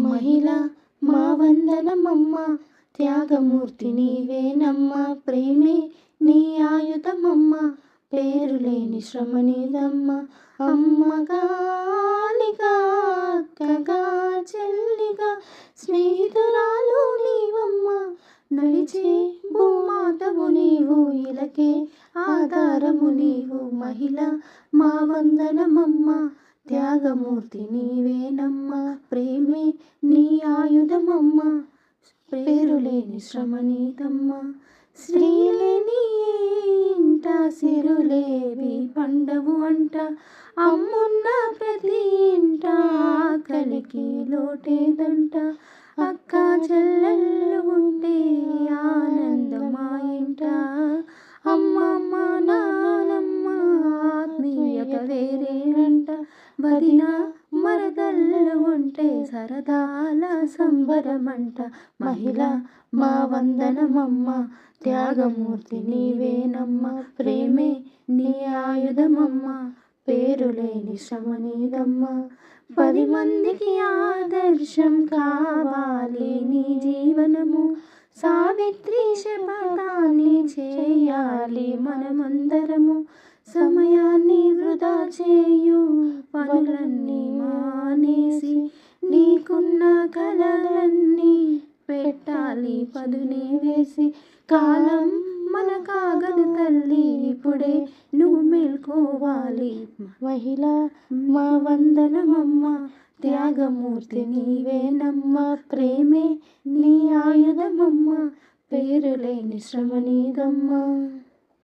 మహిళ మా వందనమమ్మ, త్యాగమూర్తి నీవేనమ్మ, ప్రేమే నీ ఆయుధమమ్మ, పేరులేని శ్రమ నీదమ్మ. అమ్మగా, అలిగా, అక్కగా, చెల్లిగా, స్నేహితురాలు నీవమ్మ, నడిచే భూమాతవు నీవు, ఇలకే ఆధారము నీవు. మహిళ మా వందనమమ్మ, త్యాగమూర్తి నీవేనమ్మ, ప్రేమే నీ ఆయుధమమ్మ, పేరులేని శ్రమ నీదమ్మ. స్త్రీలేని ఇంట సిరులేవి పండవు అంట, అమ్మున్న ప్రతి ఇంట ఆకలికి లోటేదంట. అక్క చెల్లెళ్ళు ఉంటే ఆనందమా ఇంట, అమ్మమ్మ నానమ్మ ఆత్మీయత వేరేనంట. వదిన మరదళ్ళు ఉంటే సరదాల సంబరమంట. మహిళ మా వందనమమ్మ, త్యాగమూర్తి నీవేనమ్మ, ప్రేమే నీ ఆయుధమమ్మ, పేరులేని శ్రమ నీదమ్మ. 10 మందికి ఆదర్శం కావాలి నీ జీవనము, సావిత్రి శపథాన్ని చేయాలి మనమందరము. సమయాన్ని వృధా చేయు పనులన్నీ మానేసి, నీకున్న కలలన్నీ పెట్టాలి పదునే వేసి. కాలం మన కాగదు తల్లి, ఇప్పుడే నువ్వు మేల్కోవాలి. మహిళ మా వందనమమ్మ, త్యాగమూర్తి నీవేనమ్మ, ప్రేమే నీ ఆయుధమమ్మ, పేరులేని శ్రమ నీదమ్మ.